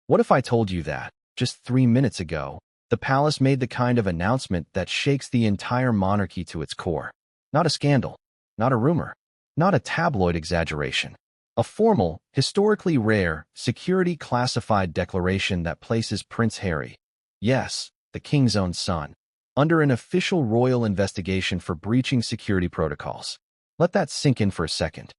What if I told you that, just 3 minutes ago, the palace made the kind of announcement that shakes the entire monarchy to its core? Not a scandal, not a rumor, not a tabloid exaggeration. A formal, historically rare, security-classified declaration that places Prince Harry, yes, the king's own son, under an official royal investigation for breaching security protocols. Let that sink in for a second.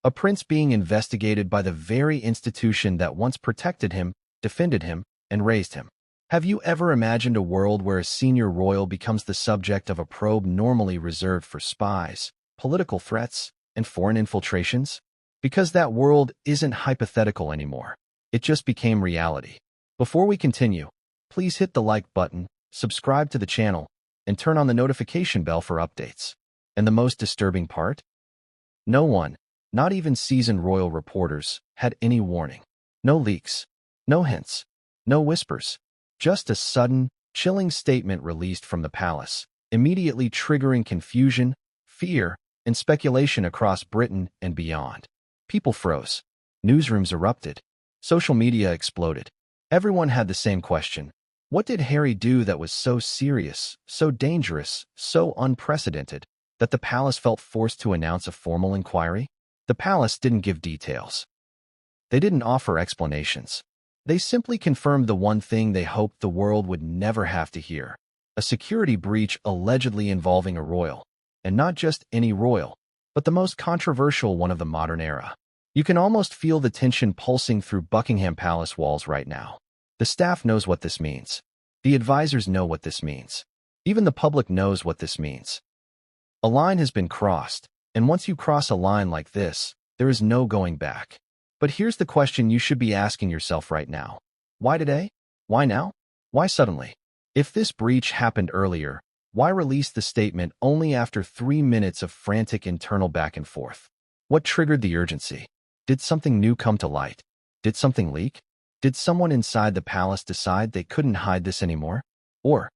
A prince being investigated by the very institution that once protected him, defended him, and raised him. Have you ever imagined a world where a senior royal becomes the subject of a probe normally reserved for spies, political threats, and foreign infiltrations? Because that world isn't hypothetical anymore. It just became reality. Before we continue, please hit the like button, subscribe to the channel, and turn on the notification bell for updates. And the most disturbing part? No one, not even seasoned royal reporters, had any warning. No leaks, no hints, no whispers. Just a sudden, chilling statement released from the palace, immediately triggering confusion, fear, and speculation across Britain and beyond. People froze. Newsrooms erupted. Social media exploded. Everyone had the same question. What did Harry do that was so serious, so dangerous, so unprecedented, that the palace felt forced to announce a formal inquiry? The palace didn't give details. They didn't offer explanations. They simply confirmed the one thing they hoped the world would never have to hear: a security breach allegedly involving a royal. And not just any royal, but the most controversial one of the modern era. You can almost feel the tension pulsing through Buckingham Palace walls right now. The staff knows what this means. The advisors know what this means. Even the public knows what this means. A line has been crossed, and once you cross a line like this, there is no going back. But here's the question you should be asking yourself right now. Why today? Why now? Why suddenly? If this breach happened earlier, why release the statement only after 3 minutes of frantic internal back and forth? What triggered the urgency? Did something new come to light? Did something leak? Did someone inside the palace decide they couldn't hide this anymore? Or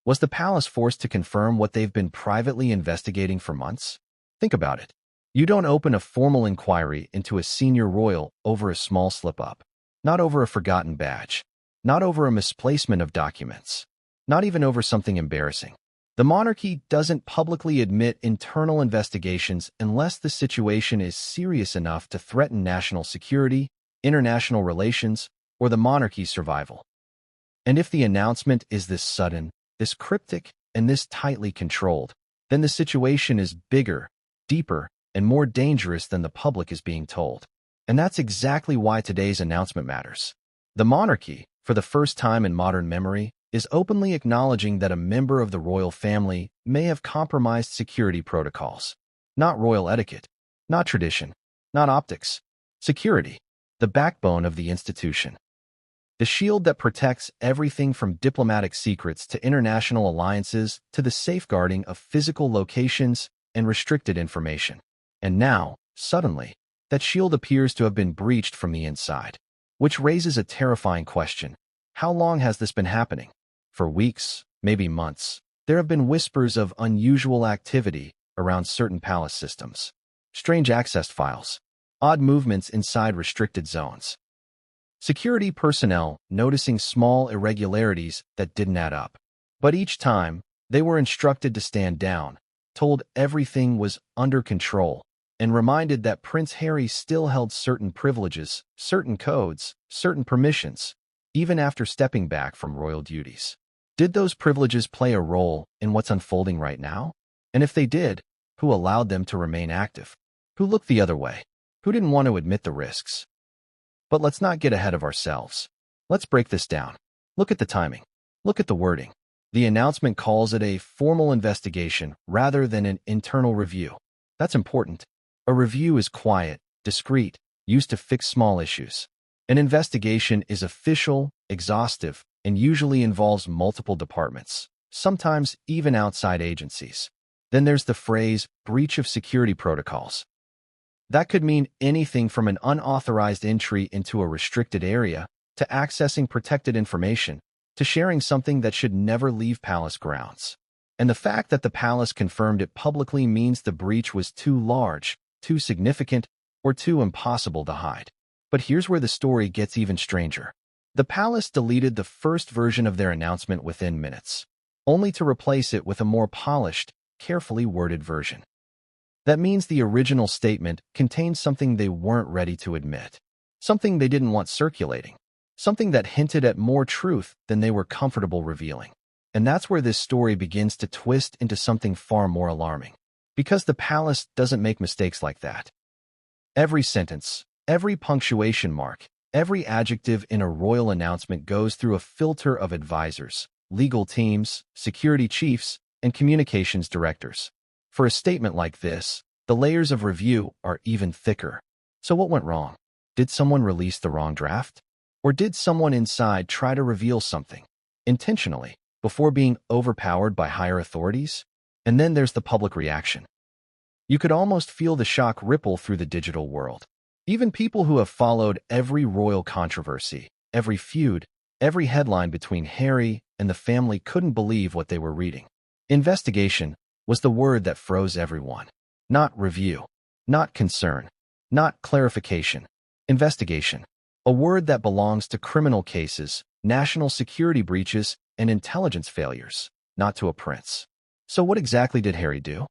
was the palace forced to confirm what they've been privately investigating for months? Think about it. You don't open a formal inquiry into a senior royal over a small slip-up. Not over a forgotten badge. Not over a misplacement of documents. Not even over something embarrassing. The monarchy doesn't publicly admit internal investigations unless the situation is serious enough to threaten national security, international relations, or the monarchy's survival. And if the announcement is this sudden, this cryptic, and this tightly controlled, then the situation is bigger, deeper, and more dangerous than the public is being told. And that's exactly why today's announcement matters. The monarchy, for the first time in modern memory, is openly acknowledging that a member of the royal family may have compromised security protocols. Not royal etiquette, not tradition, not optics. Security, the backbone of the institution. The shield that protects everything from diplomatic secrets to international alliances to the safeguarding of physical locations and restricted information. And now, suddenly, that shield appears to have been breached from the inside. Which raises a terrifying question. How long has this been happening? For weeks, maybe months, there have been whispers of unusual activity around certain palace systems. Strange access files. Odd movements inside restricted zones. Security personnel noticing small irregularities that didn't add up. But each time, they were instructed to stand down, told everything was under control, and reminded that Prince Harry still held certain privileges, certain codes, certain permissions, even after stepping back from royal duties. Did those privileges play a role in what's unfolding right now? And if they did, who allowed them to remain active? Who looked the other way? Who didn't want to admit the risks? But let's not get ahead of ourselves. Let's break this down. Look at the timing. Look at the wording. The announcement calls it a formal investigation rather than an internal review. That's important. A review is quiet, discreet, used to fix small issues. An investigation is official, exhaustive, and usually involves multiple departments, sometimes even outside agencies. Then there's the phrase, breach of security protocols. That could mean anything from an unauthorized entry into a restricted area, to accessing protected information, to sharing something that should never leave palace grounds. And the fact that the palace confirmed it publicly means the breach was too large, too significant, or too impossible to hide. But here's where the story gets even stranger. The palace deleted the first version of their announcement within minutes, only to replace it with a more polished, carefully worded version. That means the original statement contained something they weren't ready to admit, something they didn't want circulating, something that hinted at more truth than they were comfortable revealing. And that's where this story begins to twist into something far more alarming. Because the palace doesn't make mistakes like that. Every sentence, every punctuation mark, every adjective in a royal announcement goes through a filter of advisors, legal teams, security chiefs, and communications directors. For a statement like this, the layers of review are even thicker. So what went wrong? Did someone release the wrong draft? Or did someone inside try to reveal something, intentionally, before being overpowered by higher authorities? And then there's the public reaction. You could almost feel the shock ripple through the digital world. Even people who have followed every royal controversy, every feud, every headline between Harry and the family couldn't believe what they were reading. Investigation was the word that froze everyone. Not review, not concern, not clarification. Investigation. A word that belongs to criminal cases, national security breaches, and intelligence failures, not to a prince. So what exactly did Harry do?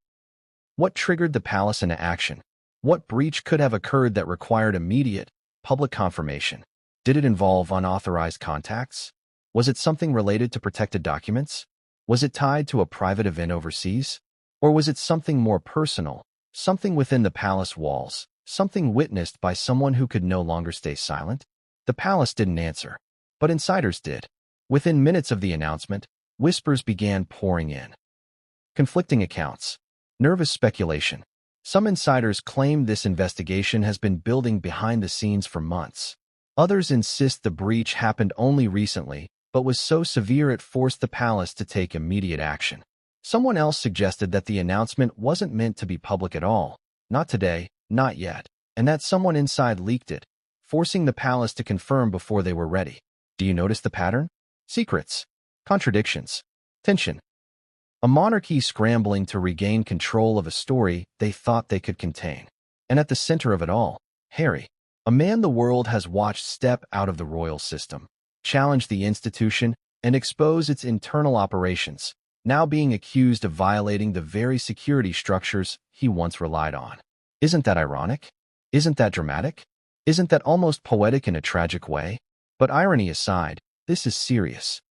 What triggered the palace into action? What breach could have occurred that required immediate, public confirmation? Did it involve unauthorized contacts? Was it something related to protected documents? Was it tied to a private event overseas? Or was it something more personal, something within the palace walls, something witnessed by someone who could no longer stay silent? The palace didn't answer, but insiders did. Within minutes of the announcement, whispers began pouring in. Conflicting accounts. Nervous speculation. Some insiders claim this investigation has been building behind the scenes for months. Others insist the breach happened only recently, but was so severe it forced the palace to take immediate action. Someone else suggested that the announcement wasn't meant to be public at all. Not today, not yet. And that someone inside leaked it, forcing the palace to confirm before they were ready. Do you notice the pattern? Secrets, contradictions, tension. A monarchy scrambling to regain control of a story they thought they could contain. And at the center of it all, Harry, a man the world has watched step out of the royal system, challenge the institution, and expose its internal operations, now being accused of violating the very security structures he once relied on. Isn't that ironic? Isn't that dramatic? Isn't that almost poetic in a tragic way? But irony aside, this is serious.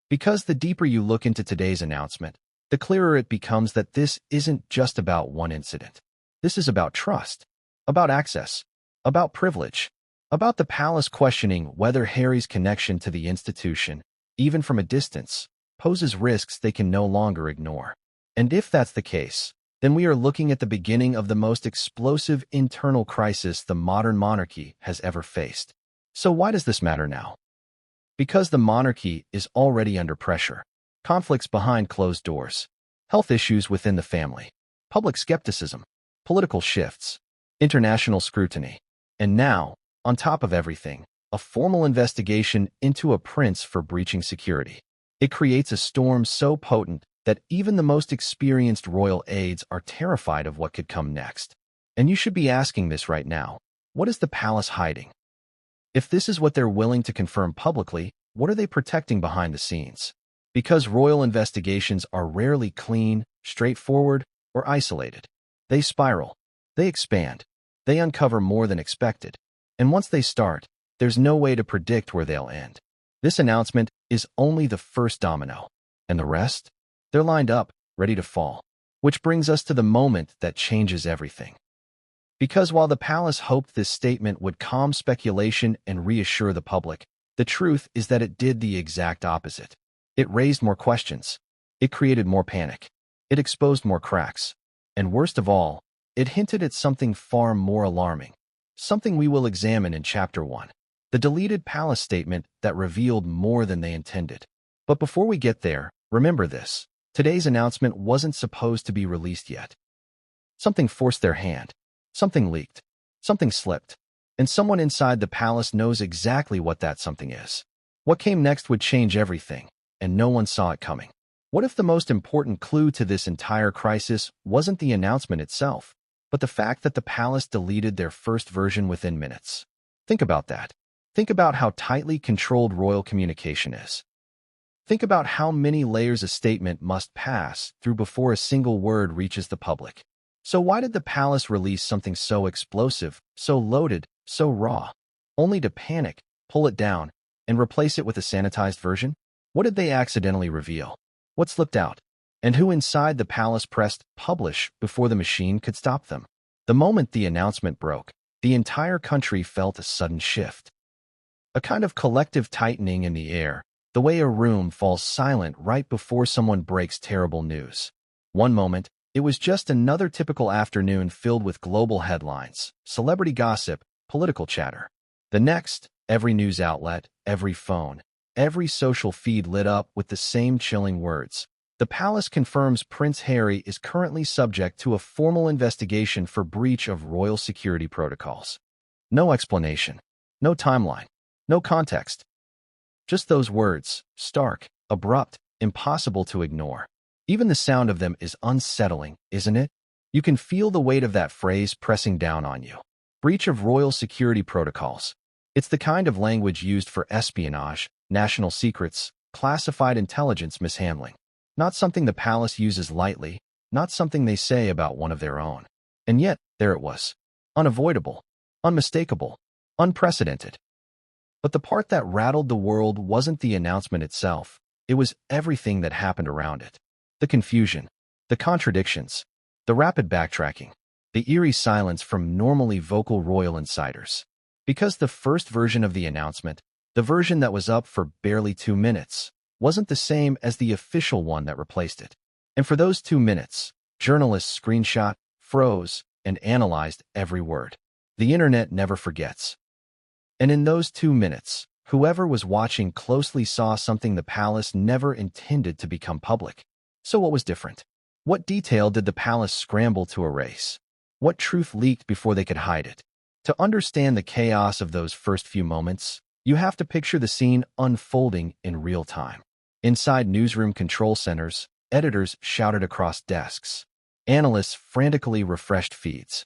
Because the deeper you look into today's announcement, the clearer it becomes that this isn't just about one incident. This is about trust, about access, about privilege, about the palace questioning whether Harry's connection to the institution, even from a distance, poses risks they can no longer ignore. And if that's the case, then we are looking at the beginning of the most explosive internal crisis the modern monarchy has ever faced. So why does this matter now? Because the monarchy is already under pressure. Conflicts behind closed doors, health issues within the family, public skepticism, political shifts, international scrutiny, and now, on top of everything, a formal investigation into a prince for breaching security. It creates a storm so potent that even the most experienced royal aides are terrified of what could come next. And you should be asking this right now. What is the palace hiding? If this is what they're willing to confirm publicly, what are they protecting behind the scenes? Because royal investigations are rarely clean, straightforward, or isolated. They spiral. They expand. They uncover more than expected. And once they start, there's no way to predict where they'll end. This announcement is only the first domino. And the rest? They're lined up, ready to fall. Which brings us to the moment that changes everything. Because while the palace hoped this statement would calm speculation and reassure the public, the truth is that it did the exact opposite. It raised more questions. It created more panic. It exposed more cracks. And worst of all, it hinted at something far more alarming. Something we will examine in Chapter 1. The deleted palace statement that revealed more than they intended. But before we get there, remember this. Today's announcement wasn't supposed to be released yet. Something forced their hand. Something leaked. Something slipped. And someone inside the palace knows exactly what that something is. What came next would change everything, and no one saw it coming. What if the most important clue to this entire crisis wasn't the announcement itself, but the fact that the palace deleted their first version within minutes? Think about that. Think about how tightly controlled royal communication is. Think about how many layers a statement must pass through before a single word reaches the public. So why did the palace release something so explosive, so loaded, so raw, only to panic, pull it down, and replace it with a sanitized version? What did they accidentally reveal? What slipped out? And who inside the palace pressed publish before the machine could stop them? The moment the announcement broke, the entire country felt a sudden shift. A kind of collective tightening in the air, the way a room falls silent right before someone breaks terrible news. One moment, it was just another typical afternoon filled with global headlines, celebrity gossip, political chatter. The next, every news outlet, every phone, every social feed lit up with the same chilling words. The palace confirms Prince Harry is currently subject to a formal investigation for breach of royal security protocols. No explanation, no timeline, no context. Just those words, stark, abrupt, impossible to ignore. Even the sound of them is unsettling, isn't it? You can feel the weight of that phrase pressing down on you. Breach of royal security protocols. It's the kind of language used for espionage, national secrets, classified intelligence mishandling. Not something the palace uses lightly, not something they say about one of their own. And yet, there it was. Unavoidable, unmistakable, unprecedented. But the part that rattled the world wasn't the announcement itself. It was everything that happened around it. The confusion, the contradictions, the rapid backtracking, the eerie silence from normally vocal royal insiders. Because the first version of the announcement, the version that was up for barely 2 minutes, wasn't the same as the official one that replaced it. And for those 2 minutes, journalists screenshot, froze, and analyzed every word. The internet never forgets. And in those 2 minutes, whoever was watching closely saw something the palace never intended to become public. So what was different? What detail did the palace scramble to erase? What truth leaked before they could hide it? To understand the chaos of those first few moments, you have to picture the scene unfolding in real time. Inside newsroom control centers, editors shouted across desks. Analysts frantically refreshed feeds.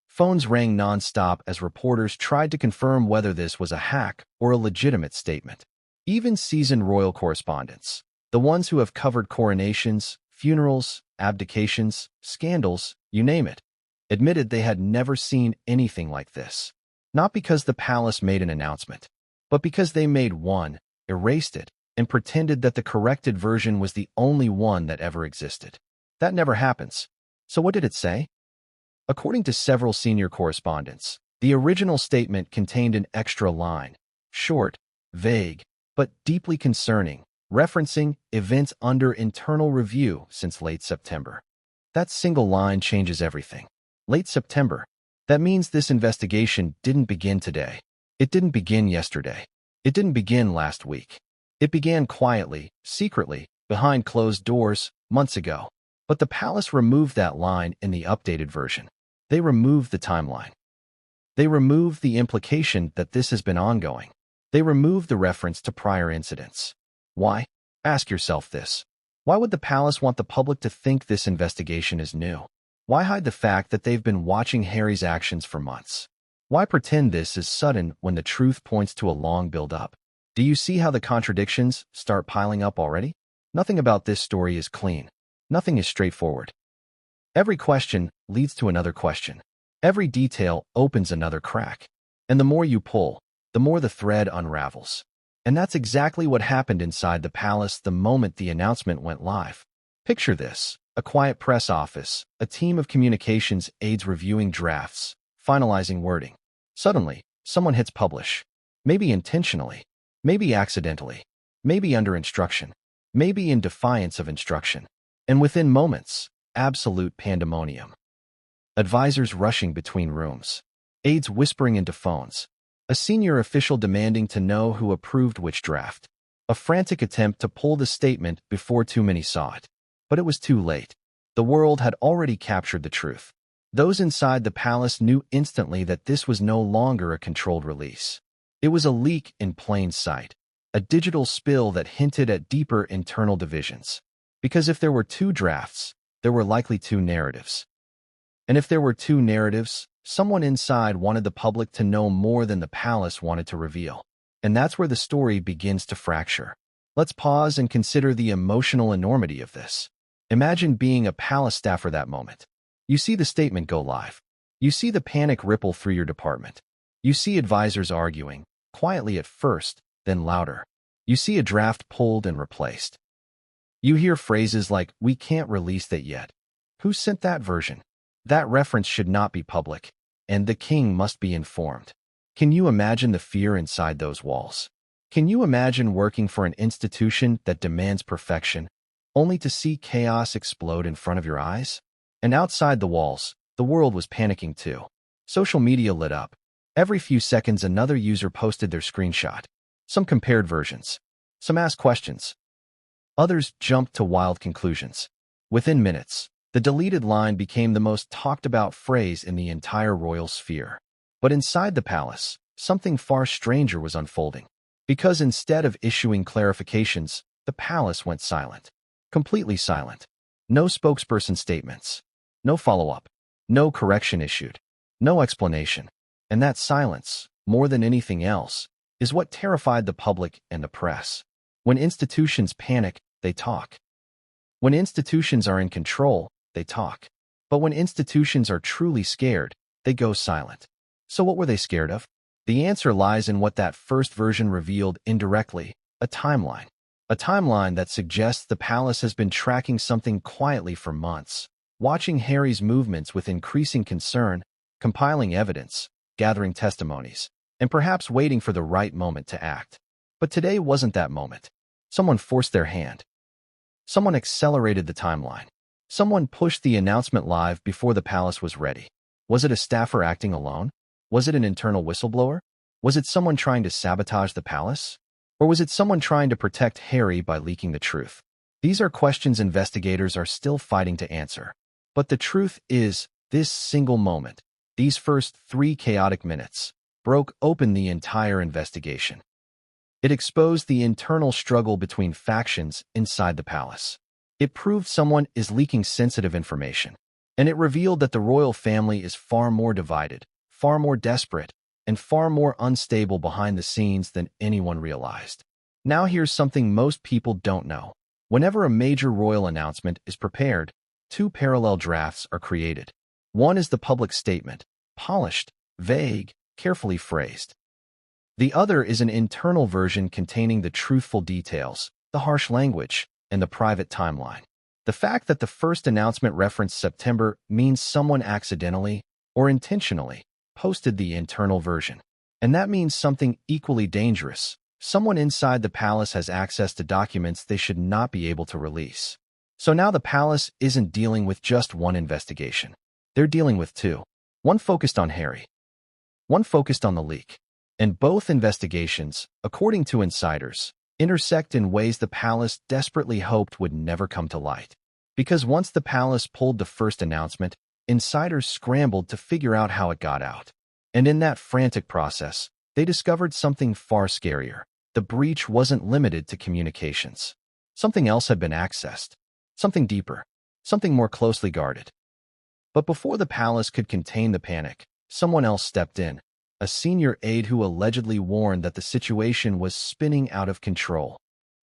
Phones rang non-stop as reporters tried to confirm whether this was a hack or a legitimate statement. Even seasoned royal correspondents, the ones who have covered coronations, funerals, abdications, scandals, you name it, admitted they had never seen anything like this. Not because the palace made an announcement, but because they made one, erased it, and pretended that the corrected version was the only one that ever existed. That never happens. So what did it say? According to several senior correspondents, the original statement contained an extra line, short, vague, but deeply concerning, referencing events under internal review since late September. That single line changes everything. Late September. That means this investigation didn't begin today. It didn't begin yesterday. It didn't begin last week. It began quietly, secretly, behind closed doors, months ago. But the palace removed that line in the updated version. They removed the timeline. They removed the implication that this has been ongoing. They removed the reference to prior incidents. Why? Ask yourself this. Why would the palace want the public to think this investigation is new? Why hide the fact that they've been watching Harry's actions for months? Why pretend this is sudden when the truth points to a long build-up? Do you see how the contradictions start piling up already? Nothing about this story is clean. Nothing is straightforward. Every question leads to another question. Every detail opens another crack. And the more you pull, the more the thread unravels. And that's exactly what happened inside the palace the moment the announcement went live. Picture this: a quiet press office, a team of communications aides reviewing drafts, finalizing wording. Suddenly, someone hits publish. Maybe intentionally, maybe accidentally, maybe under instruction, maybe in defiance of instruction. And within moments, absolute pandemonium. Advisors rushing between rooms, aides whispering into phones, a senior official demanding to know who approved which draft, a frantic attempt to pull the statement before too many saw it. But it was too late. The world had already captured the truth. Those inside the palace knew instantly that this was no longer a controlled release. It was a leak in plain sight, a digital spill that hinted at deeper internal divisions. Because if there were 2 drafts, there were likely 2 narratives. And if there were 2 narratives, someone inside wanted the public to know more than the palace wanted to reveal. And that's where the story begins to fracture. Let's pause and consider the emotional enormity of this. Imagine being a palace staffer that moment. You see the statement go live. You see the panic ripple through your department. You see advisors arguing, quietly at first, then louder. You see a draft pulled and replaced. You hear phrases like, "We can't release that yet." Who sent that version? That reference should not be public, and the king must be informed. Can you imagine the fear inside those walls? Can you imagine working for an institution that demands perfection, only to see chaos explode in front of your eyes? And outside the walls, the world was panicking too. Social media lit up. Every few seconds, another user posted their screenshot. Some compared versions. Some asked questions. Others jumped to wild conclusions. Within minutes, the deleted line became the most talked about phrase in the entire royal sphere. But inside the palace, something far stranger was unfolding. Because instead of issuing clarifications, the palace went silent. Completely silent. No spokesperson statements. No follow-up. No correction issued. No explanation. And that silence, more than anything else, is what terrified the public and the press. When institutions panic, they talk. When institutions are in control, they talk. But when institutions are truly scared, they go silent. So what were they scared of? The answer lies in what that first version revealed indirectly, a timeline. A timeline that suggests the palace has been tracking something quietly for months, watching Harry's movements with increasing concern, compiling evidence, gathering testimonies, and perhaps waiting for the right moment to act. But today wasn't that moment. Someone forced their hand. Someone accelerated the timeline. Someone pushed the announcement live before the palace was ready. Was it a staffer acting alone? Was it an internal whistleblower? Was it someone trying to sabotage the palace? Or was it someone trying to protect Harry by leaking the truth? These are questions investigators are still fighting to answer. But the truth is, this single moment, these first 3 chaotic minutes, broke open the entire investigation. It exposed the internal struggle between factions inside the palace. It proved someone is leaking sensitive information. And it revealed that the royal family is far more divided, far more desperate, and far more unstable behind the scenes than anyone realized. Now here's something most people don't know. Whenever a major royal announcement is prepared, 2 parallel drafts are created. One is the public statement, polished, vague, carefully phrased. The other is an internal version containing the truthful details, the harsh language, and the private timeline. The fact that the first announcement referenced September means someone accidentally, or intentionally, posted the internal version. And that means something equally dangerous. Someone inside the palace has access to documents they should not be able to release. So now the palace isn't dealing with just one investigation. They're dealing with 2. One focused on Harry. One focused on the leak. And both investigations, according to insiders, intersect in ways the palace desperately hoped would never come to light. Because once the palace pulled the first announcement, insiders scrambled to figure out how it got out. And in that frantic process, they discovered something far scarier. The breach wasn't limited to communications. Something else had been accessed. Something deeper. Something more closely guarded. But before the palace could contain the panic, someone else stepped in. A senior aide who allegedly warned that the situation was spinning out of control.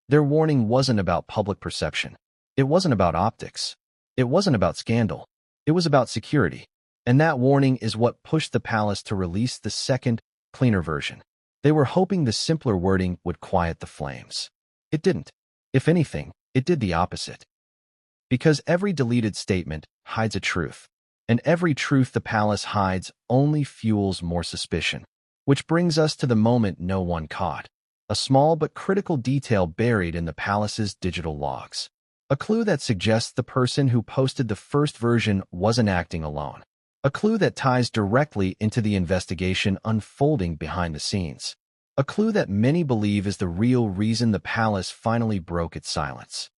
Their warning wasn't about public perception. It wasn't about optics. It wasn't about scandal. It was about security. And that warning is what pushed the palace to release the second, cleaner version. They were hoping the simpler wording would quiet the flames. It didn't. If anything, it did the opposite. Because every deleted statement hides a truth. And every truth the palace hides only fuels more suspicion. Which brings us to the moment no one caught. A small but critical detail buried in the palace's digital logs. A clue that suggests the person who posted the first version wasn't acting alone. A clue that ties directly into the investigation unfolding behind the scenes. A clue that many believe is the real reason the palace finally broke its silence.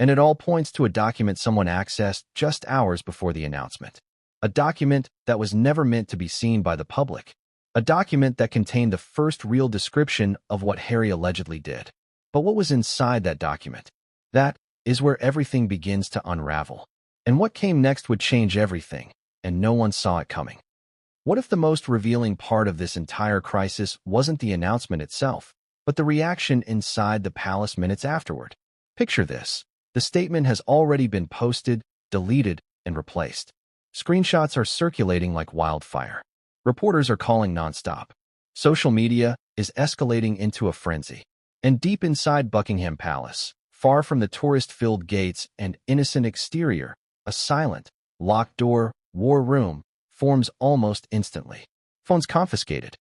And it all points to a document someone accessed just hours before the announcement. A document that was never meant to be seen by the public. A document that contained the first real description of what Harry allegedly did. But what was inside that document? That is where everything begins to unravel. And what came next would change everything, and no one saw it coming. What if the most revealing part of this entire crisis wasn't the announcement itself, but the reaction inside the palace minutes afterward? Picture this. The statement has already been posted, deleted, and replaced. Screenshots are circulating like wildfire. Reporters are calling nonstop. Social media is escalating into a frenzy. And deep inside Buckingham Palace, far from the tourist-filled gates and innocent exterior, a silent, locked-door war room forms almost instantly. Phones confiscated.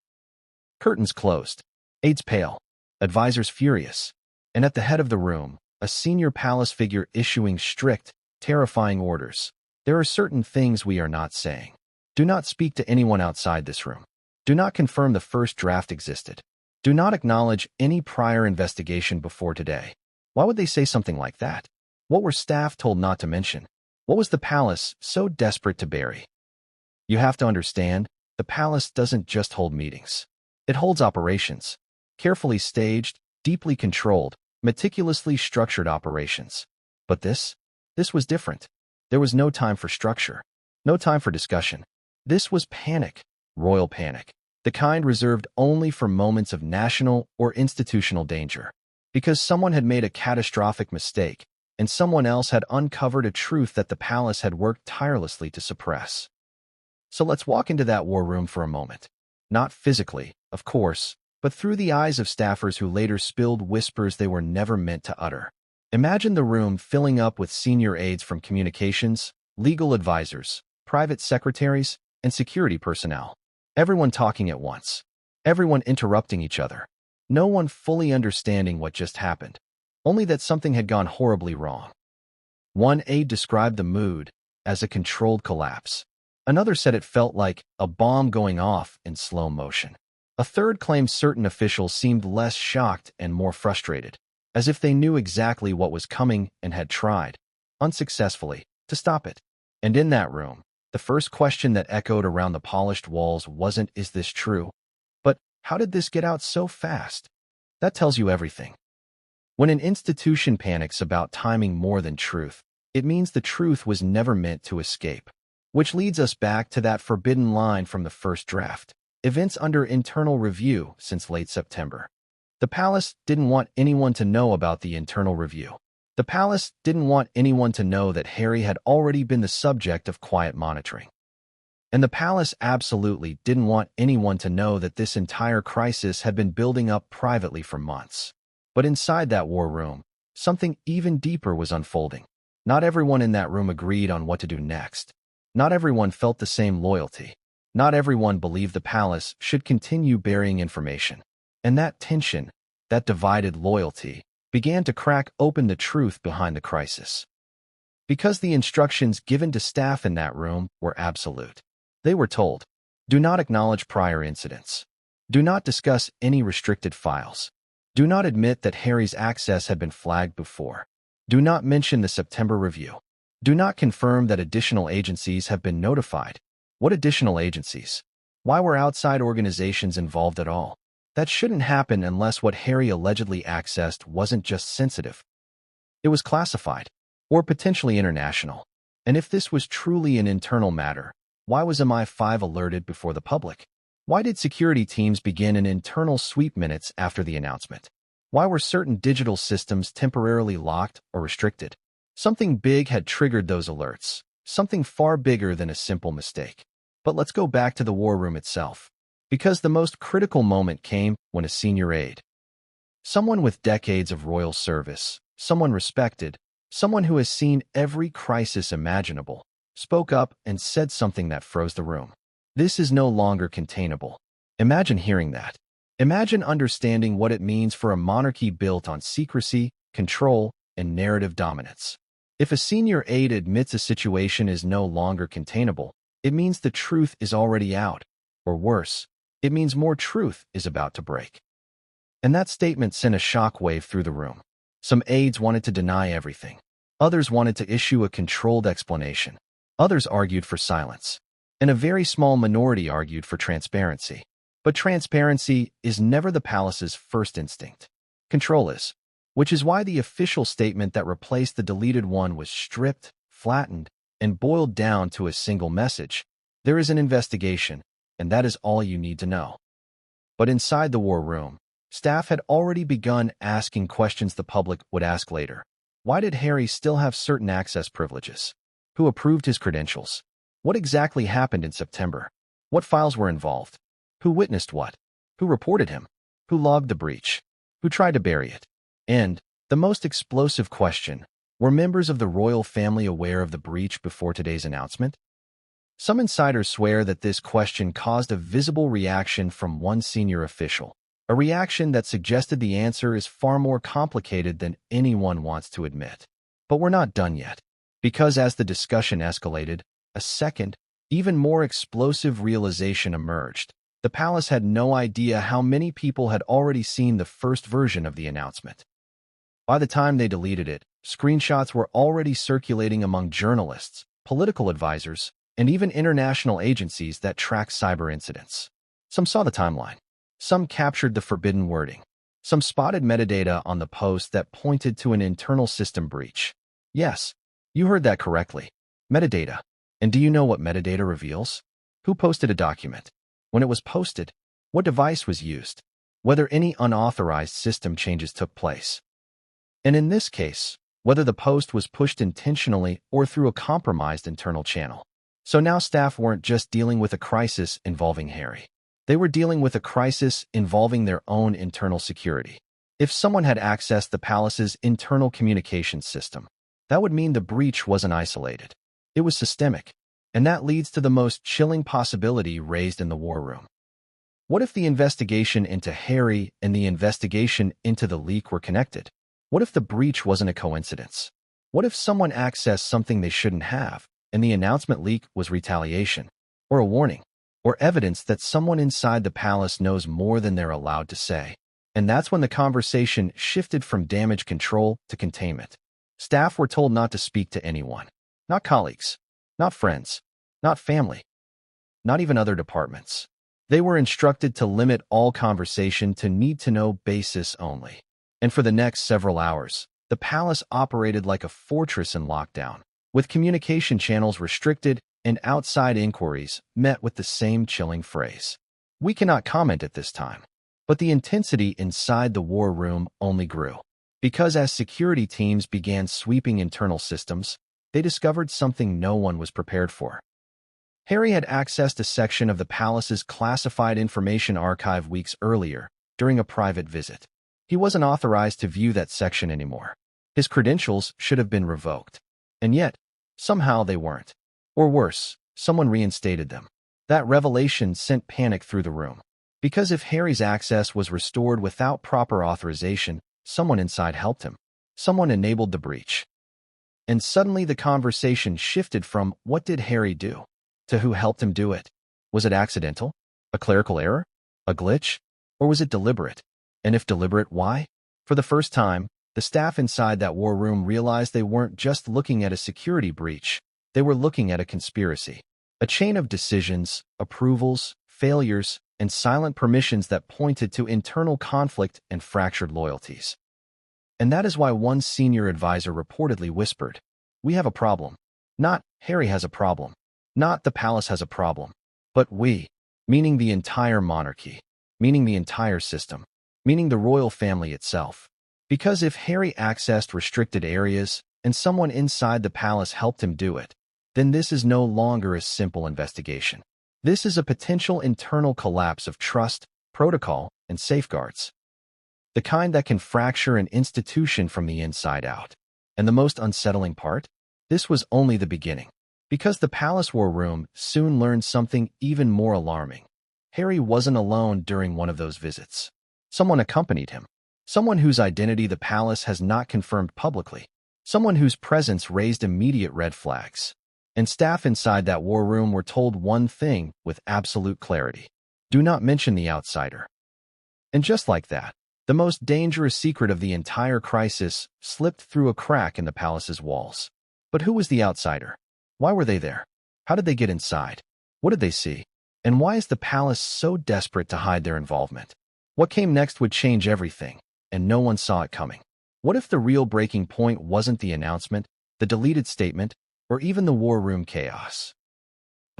Curtains closed. Aides pale. Advisors furious. And at the head of the room, a senior palace figure issuing strict, terrifying orders. There are certain things we are not saying. Do not speak to anyone outside this room. Do not confirm the first draft existed. Do not acknowledge any prior investigation before today. Why would they say something like that? What were staff told not to mention? What was the palace so desperate to bury? You have to understand, the palace doesn't just hold meetings. It holds operations. Carefully staged, deeply controlled, meticulously structured operations. But this was different. There was no time for structure. No time for discussion. This was panic. Royal panic. The kind reserved only for moments of national or institutional danger. Because someone had made a catastrophic mistake, and someone else had uncovered a truth that the palace had worked tirelessly to suppress. So let's walk into that war room for a moment. Not physically, of course, but through the eyes of staffers who later spilled whispers they were never meant to utter. Imagine the room filling up with senior aides from communications, legal advisors, private secretaries, and security personnel. Everyone talking at once. Everyone interrupting each other. No one fully understanding what just happened. Only that something had gone horribly wrong. One aide described the mood as a controlled collapse. Another said it felt like a bomb going off in slow motion. A third claimed certain officials seemed less shocked and more frustrated, as if they knew exactly what was coming and had tried, unsuccessfully, to stop it. And in that room, the first question that echoed around the polished walls wasn't, "Is this true?" but, "How did this get out so fast?" That tells you everything. When an institution panics about timing more than truth, it means the truth was never meant to escape. Which leads us back to that forbidden line from the first draft. Events under internal review since late September. The palace didn't want anyone to know about the internal review. The palace didn't want anyone to know that Harry had already been the subject of quiet monitoring. And the palace absolutely didn't want anyone to know that this entire crisis had been building up privately for months. But inside that war room, something even deeper was unfolding. Not everyone in that room agreed on what to do next. Not everyone felt the same loyalty. Not everyone believed the palace should continue burying information. And that tension, that divided loyalty, began to crack open the truth behind the crisis. Because the instructions given to staff in that room were absolute. They were told, do not acknowledge prior incidents. Do not discuss any restricted files. Do not admit that Harry's access had been flagged before. Do not mention the September review. Do not confirm that additional agencies have been notified. What additional agencies? Why were outside organizations involved at all? That shouldn't happen unless what Harry allegedly accessed wasn't just sensitive. It was classified, or potentially international. And if this was truly an internal matter, why was MI5 alerted before the public? Why did security teams begin an internal sweep minutes after the announcement? Why were certain digital systems temporarily locked or restricted? Something big had triggered those alerts, something far bigger than a simple mistake. But let's go back to the war room itself. Because the most critical moment came when a senior aide, someone with decades of royal service, someone respected, someone who has seen every crisis imaginable, spoke up and said something that froze the room. This is no longer containable. Imagine hearing that. Imagine understanding what it means for a monarchy built on secrecy, control, and narrative dominance. If a senior aide admits a situation is no longer containable, it means the truth is already out. Or worse, it means more truth is about to break. And that statement sent a shockwave through the room. Some aides wanted to deny everything. Others wanted to issue a controlled explanation. Others argued for silence. And a very small minority argued for transparency. But transparency is never the palace's first instinct. Control is. Which is why the official statement that replaced the deleted one was stripped, flattened, and boiled down to a single message. There is an investigation, and that is all you need to know. But inside the war room, staff had already begun asking questions the public would ask later. Why did Harry still have certain access privileges? Who approved his credentials? What exactly happened in September? What files were involved? Who witnessed what? Who reported him? Who logged the breach? Who tried to bury it? And, the most explosive question, were members of the royal family aware of the breach before today's announcement? Some insiders swear that this question caused a visible reaction from one senior official, a reaction that suggested the answer is far more complicated than anyone wants to admit. But we're not done yet, because as the discussion escalated, a second, even more explosive realization emerged. The palace had no idea how many people had already seen the first version of the announcement. By the time they deleted it, screenshots were already circulating among journalists, political advisors, and even international agencies that track cyber incidents. Some saw the timeline. Some captured the forbidden wording. Some spotted metadata on the post that pointed to an internal system breach. Yes, you heard that correctly. Metadata. And do you know what metadata reveals? Who posted a document? When it was posted? What device was used? Whether any unauthorized system changes took place. And in this case, whether the post was pushed intentionally or through a compromised internal channel. So now staff weren't just dealing with a crisis involving Harry. They were dealing with a crisis involving their own internal security. If someone had accessed the palace's internal communications system, that would mean the breach wasn't isolated. It was systemic, and that leads to the most chilling possibility raised in the war room. What if the investigation into Harry and the investigation into the leak were connected? What if the breach wasn't a coincidence? What if someone accessed something they shouldn't have, and the announcement leak was retaliation, or a warning, or evidence that someone inside the palace knows more than they're allowed to say? And that's when the conversation shifted from damage control to containment. Staff were told not to speak to anyone. Not colleagues, not friends, not family, not even other departments. They were instructed to limit all conversation to need-to-know basis only. And for the next several hours, the palace operated like a fortress in lockdown, with communication channels restricted and outside inquiries met with the same chilling phrase. We cannot comment at this time. But the intensity inside the war room only grew. Because as security teams began sweeping internal systems, they discovered something no one was prepared for. Harry had accessed a section of the palace's classified information archive weeks earlier, during a private visit. He wasn't authorized to view that section anymore. His credentials should have been revoked. And yet, somehow they weren't. Or worse, someone reinstated them. That revelation sent panic through the room. Because if Harry's access was restored without proper authorization, someone inside helped him. Someone enabled the breach. And suddenly the conversation shifted from what did Harry do to who helped him do it. Was it accidental? A clerical error? A glitch? Or was it deliberate? And if deliberate, why? For the first time, the staff inside that war room realized they weren't just looking at a security breach. They were looking at a conspiracy. A chain of decisions, approvals, failures, and silent permissions that pointed to internal conflict and fractured loyalties. And that is why one senior advisor reportedly whispered, "We have a problem. Not Harry has a problem. Not the palace has a problem. But we, meaning the entire monarchy, meaning the entire system, meaning the royal family itself. Because if Harry accessed restricted areas and someone inside the palace helped him do it, then this is no longer a simple investigation. This is a potential internal collapse of trust, protocol, and safeguards. The kind that can fracture an institution from the inside out. And the most unsettling part? This was only the beginning. Because the palace war room soon learned something even more alarming. Harry wasn't alone during one of those visits. Someone accompanied him. Someone whose identity the palace has not confirmed publicly. Someone whose presence raised immediate red flags. And staff inside that war room were told one thing with absolute clarity. Do not mention the outsider. And just like that, the most dangerous secret of the entire crisis slipped through a crack in the palace's walls. But who was the outsider? Why were they there? How did they get inside? What did they see? And why is the palace so desperate to hide their involvement? What came next would change everything, and no one saw it coming. What if the real breaking point wasn't the announcement, the deleted statement, or even the war room chaos?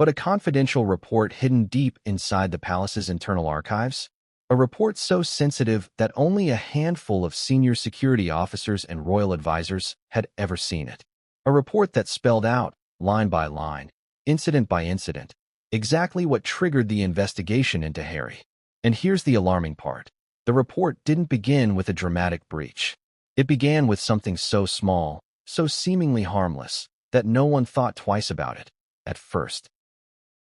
but a confidential report hidden deep inside the palace's internal archives. A report so sensitive that only a handful of senior security officers and royal advisors had ever seen it. A report that spelled out, line by line, incident by incident, exactly what triggered the investigation into Harry. And here's the alarming part. The report didn't begin with a dramatic breach. It began with something so small, so seemingly harmless, that no one thought twice about it, at first.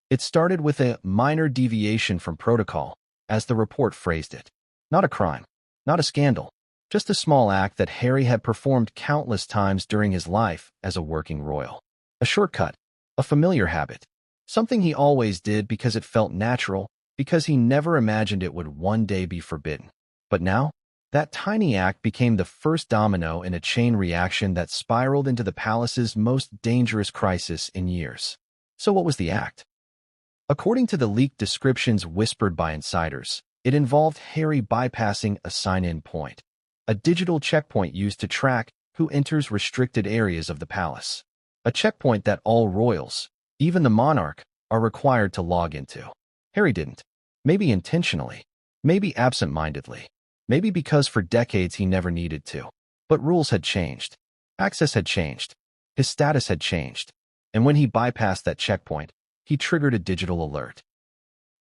It started with a minor deviation from protocol, as the report phrased it. Not a crime, not a scandal, just a small act that Harry had performed countless times during his life as a working royal. A shortcut, a familiar habit, something he always did because it felt natural, because he never imagined it would one day be forbidden. But now, that tiny act became the first domino in a chain reaction that spiraled into the palace's most dangerous crisis in years. So what was the act? According to the leaked descriptions whispered by insiders, it involved Harry bypassing a sign-in point, a digital checkpoint used to track who enters restricted areas of the palace. A checkpoint that all royals, even the monarch, are required to log into. Harry didn't. Maybe intentionally, maybe absent-mindedly, maybe because for decades he never needed to. But rules had changed. Access had changed. His status had changed. And when he bypassed that checkpoint, he triggered a digital alert.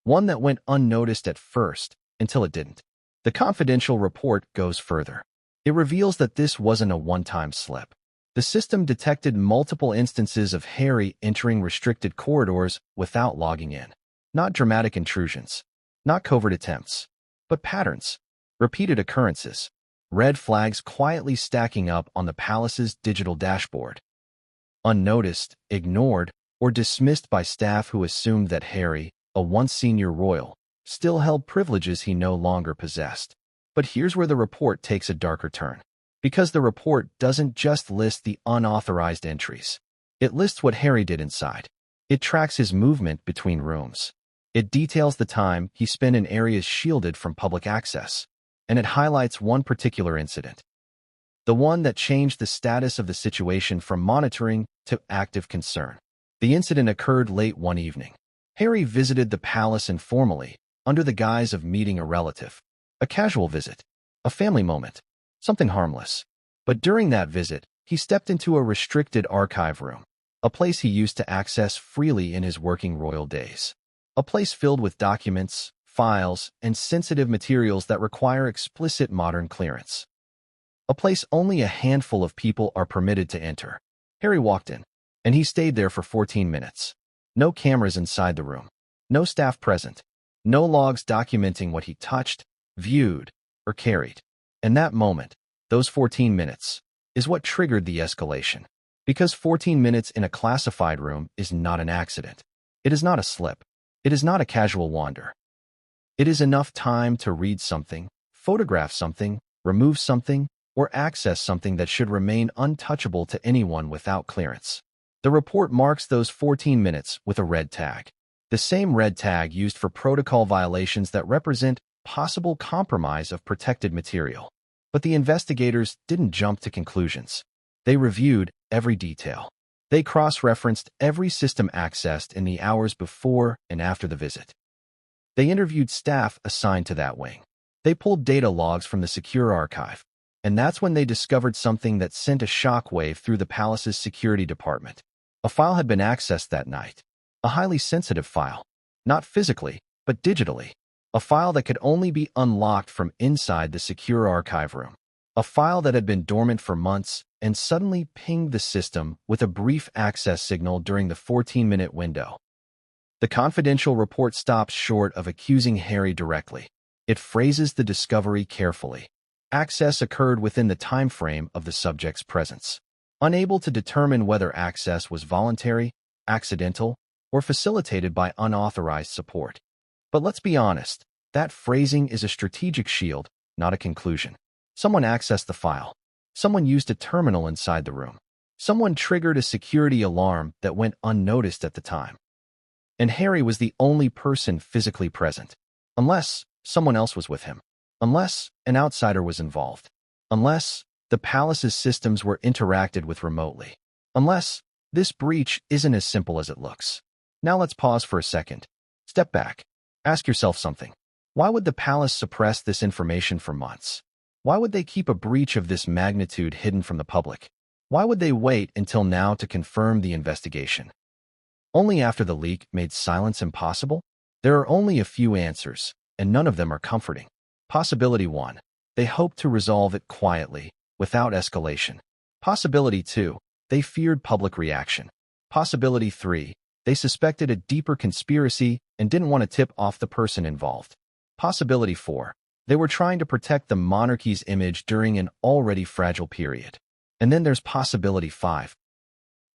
One that went unnoticed at first, until it didn't. The confidential report goes further. It reveals that this wasn't a one-time slip. The system detected multiple instances of Harry entering restricted corridors without logging in. Not dramatic intrusions, not covert attempts, but patterns, repeated occurrences, red flags quietly stacking up on the palace's digital dashboard. Unnoticed, ignored, or dismissed by staff who assumed that Harry, a once senior royal, still held privileges he no longer possessed. But here's where the report takes a darker turn. Because the report doesn't just list the unauthorized entries. It lists what Harry did inside. It tracks his movement between rooms. It details the time he spent in areas shielded from public access. And it highlights one particular incident. The one that changed the status of the situation from monitoring to active concern. The incident occurred late one evening. Harry visited the palace informally, under the guise of meeting a relative. A casual visit. A family moment. Something harmless. But during that visit, he stepped into a restricted archive room. A place he used to access freely in his working royal days. A place filled with documents, files, and sensitive materials that require explicit modern clearance. A place only a handful of people are permitted to enter. Harry walked in. And he stayed there for 14 minutes. No cameras inside the room. No staff present. No logs documenting what he touched, viewed, or carried. And that moment, those 14 minutes, is what triggered the escalation. Because 14 minutes in a classified room is not an accident. It is not a slip. It is not a casual wander. It is enough time to read something, photograph something, remove something, or access something that should remain untouchable to anyone without clearance. The report marks those 14 minutes with a red tag. The same red tag used for protocol violations that represent possible compromise of protected material. But the investigators didn't jump to conclusions. They reviewed every detail. They cross-referenced every system accessed in the hours before and after the visit. They interviewed staff assigned to that wing. They pulled data logs from the secure archive. And that's when they discovered something that sent a shockwave through the palace's security department. A file had been accessed that night. A highly sensitive file. Not physically, but digitally. A file that could only be unlocked from inside the secure archive room. A file that had been dormant for months and suddenly pinged the system with a brief access signal during the 14-minute window. The confidential report stops short of accusing Harry directly. It phrases the discovery carefully. Access occurred within the time frame of the subject's presence. Unable to determine whether access was voluntary, accidental, or facilitated by unauthorized support. But let's be honest, that phrasing is a strategic shield, not a conclusion. Someone accessed the file. Someone used a terminal inside the room. Someone triggered a security alarm that went unnoticed at the time. And Harry was the only person physically present. Unless someone else was with him. Unless an outsider was involved. Unless the palace's systems were interacted with remotely. Unless this breach isn't as simple as it looks. Now let's pause for a second. Step back. Ask yourself something. Why would the palace suppress this information for months? Why would they keep a breach of this magnitude hidden from the public? Why would they wait until now to confirm the investigation? Only after the leak made silence impossible? There are only a few answers, and none of them are comforting. Possibility 1. They hoped to resolve it quietly, without escalation. Possibility 2. They feared public reaction. Possibility 3. They suspected a deeper conspiracy and didn't want to tip off the person involved. Possibility 4. They were trying to protect the monarchy's image during an already fragile period. And then there's possibility 5.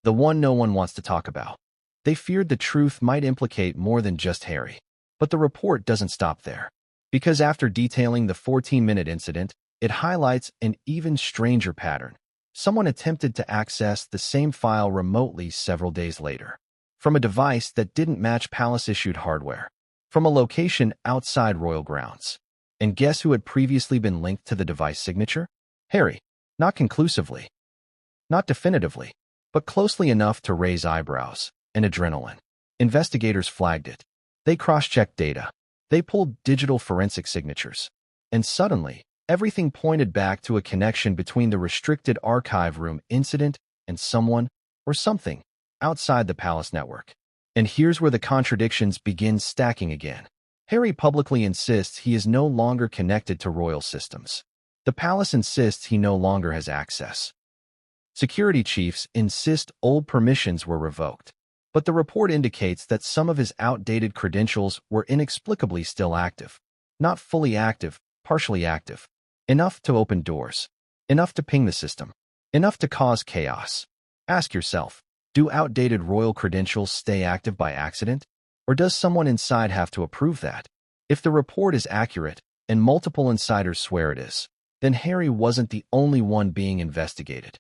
The one no one wants to talk about. They feared the truth might implicate more than just Harry. But the report doesn't stop there. Because after detailing the 14-minute incident, it highlights an even stranger pattern. Someone attempted to access the same file remotely several days later. From a device that didn't match palace-issued hardware. From a location outside royal grounds. And guess who had previously been linked to the device signature? Harry. Not conclusively. Not definitively. But closely enough to raise eyebrows and adrenaline. Investigators flagged it. They cross-checked data. They pulled digital forensic signatures. And suddenly, everything pointed back to a connection between the restricted archive room incident and someone, or something, outside the palace network. And here's where the contradictions begin stacking again. Harry publicly insists he is no longer connected to royal systems. The palace insists he no longer has access. Security chiefs insist old permissions were revoked. But the report indicates that some of his outdated credentials were inexplicably still active. Not fully active, partially active. Enough to open doors. Enough to ping the system. Enough to cause chaos. Ask yourself, do outdated royal credentials stay active by accident? Or does someone inside have to approve that? If the report is accurate, and multiple insiders swear it is, then Harry wasn't the only one being investigated.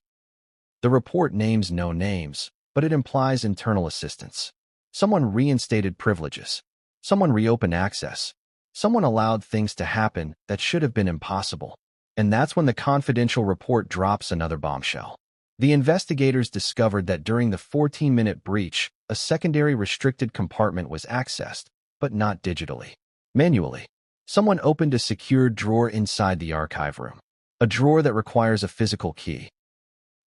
The report names no names, but it implies internal assistance. Someone reinstated privileges. Someone reopened access. Someone allowed things to happen that should have been impossible. And that's when the confidential report drops another bombshell. The investigators discovered that during the 14-minute breach, a secondary restricted compartment was accessed, but not digitally. Manually. Someone opened a secured drawer inside the archive room. A drawer that requires a physical key.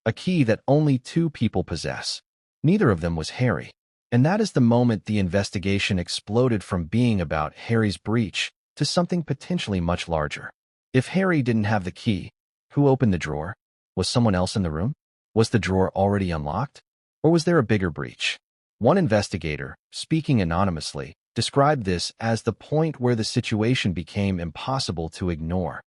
A key that only 2 people possess. Neither of them was Harry. And that is the moment the investigation exploded from being about Harry's breach to something potentially much larger. If Harry didn't have the key, who opened the drawer? Was someone else in the room? Was the drawer already unlocked? Or was there a bigger breach? One investigator, speaking anonymously, described this as the point where the situation became impossible to ignore.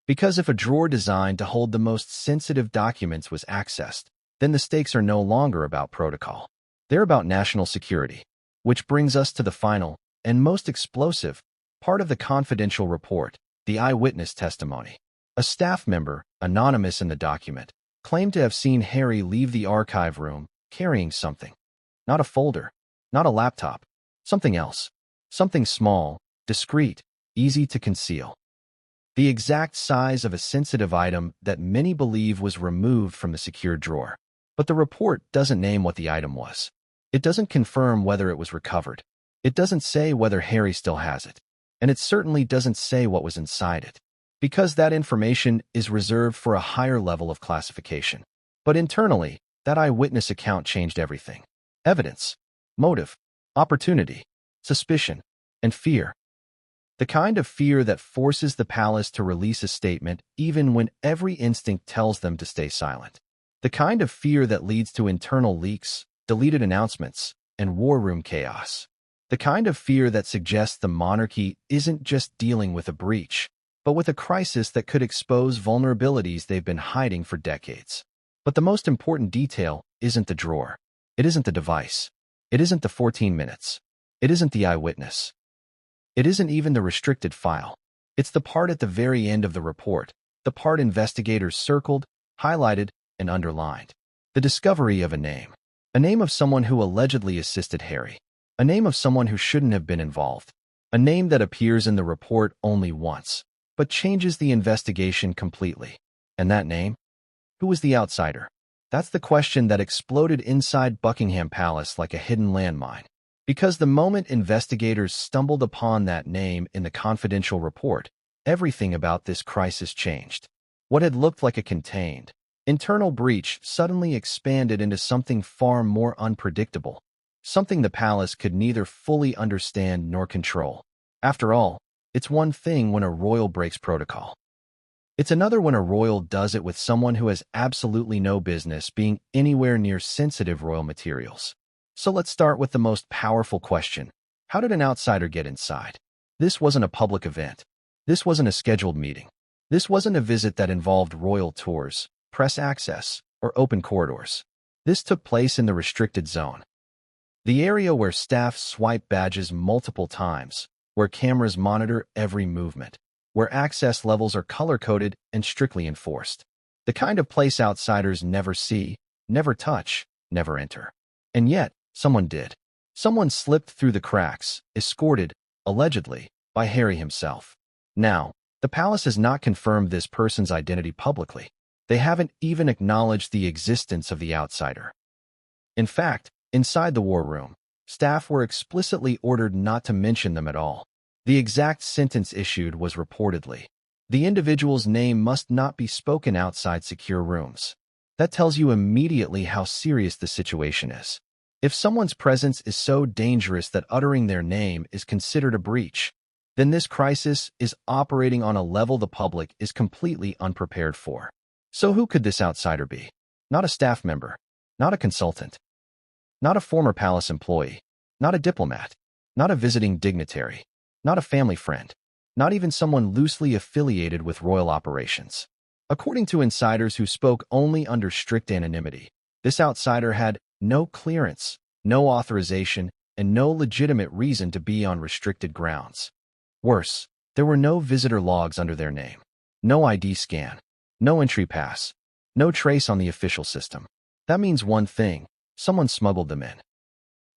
Because if a drawer designed to hold the most sensitive documents was accessed, then the stakes are no longer about protocol. They're about national security. Which brings us to the final, and most explosive, part of the confidential report, the eyewitness testimony. A staff member, anonymous in the document, claimed to have seen Harry leave the archive room carrying something. Not a folder, not a laptop, something else. Something small, discreet, easy to conceal. The exact size of a sensitive item that many believe was removed from the secured drawer. But the report doesn't name what the item was. It doesn't confirm whether it was recovered. It doesn't say whether Harry still has it. And it certainly doesn't say what was inside it. Because that information is reserved for a higher level of classification. But internally, that eyewitness account changed everything. Evidence, motive, opportunity, suspicion, and fear. The kind of fear that forces the palace to release a statement even when every instinct tells them to stay silent. The kind of fear that leads to internal leaks, deleted announcements, and war room chaos. The kind of fear that suggests the monarchy isn't just dealing with a breach, but with a crisis that could expose vulnerabilities they've been hiding for decades. But the most important detail isn't the drawer. It isn't the device. It isn't the 14 minutes. It isn't the eyewitness. It isn't even the restricted file. It's the part at the very end of the report, the part investigators circled, highlighted, and underlined. The discovery of a name. A name of someone who allegedly assisted Harry. A name of someone who shouldn't have been involved. A name that appears in the report only once, but changes the investigation completely. And that name? Who was the outsider? That's the question that exploded inside Buckingham Palace like a hidden landmine. Because the moment investigators stumbled upon that name in the confidential report, everything about this crisis changed. What had looked like a contained, internal breach suddenly expanded into something far more unpredictable, something the palace could neither fully understand nor control. After all, it's one thing when a royal breaks protocol. It's another when a royal does it with someone who has absolutely no business being anywhere near sensitive royal materials. So let's start with the most powerful question. How did an outsider get inside? This wasn't a public event. This wasn't a scheduled meeting. This wasn't a visit that involved royal tours, press access, or open corridors. This took place in the restricted zone. The area where staff swipe badges multiple times, where cameras monitor every movement, where access levels are color-coded and strictly enforced. The kind of place outsiders never see, never touch, never enter. And yet, someone did. Someone slipped through the cracks, escorted, allegedly, by Harry himself. Now, the palace has not confirmed this person's identity publicly. They haven't even acknowledged the existence of the outsider. In fact, inside the war room, staff were explicitly ordered not to mention them at all. The exact sentence issued was reportedly, "The individual's name must not be spoken outside secure rooms." That tells you immediately how serious the situation is. If someone's presence is so dangerous that uttering their name is considered a breach, then this crisis is operating on a level the public is completely unprepared for. So who could this outsider be? Not a staff member, not a consultant, not a former palace employee, not a diplomat, not a visiting dignitary, not a family friend, not even someone loosely affiliated with royal operations. According to insiders who spoke only under strict anonymity, this outsider had no clearance, no authorization, and no legitimate reason to be on restricted grounds. Worse, there were no visitor logs under their name, no ID scan, no entry pass, no trace on the official system. That means one thing: someone smuggled them in.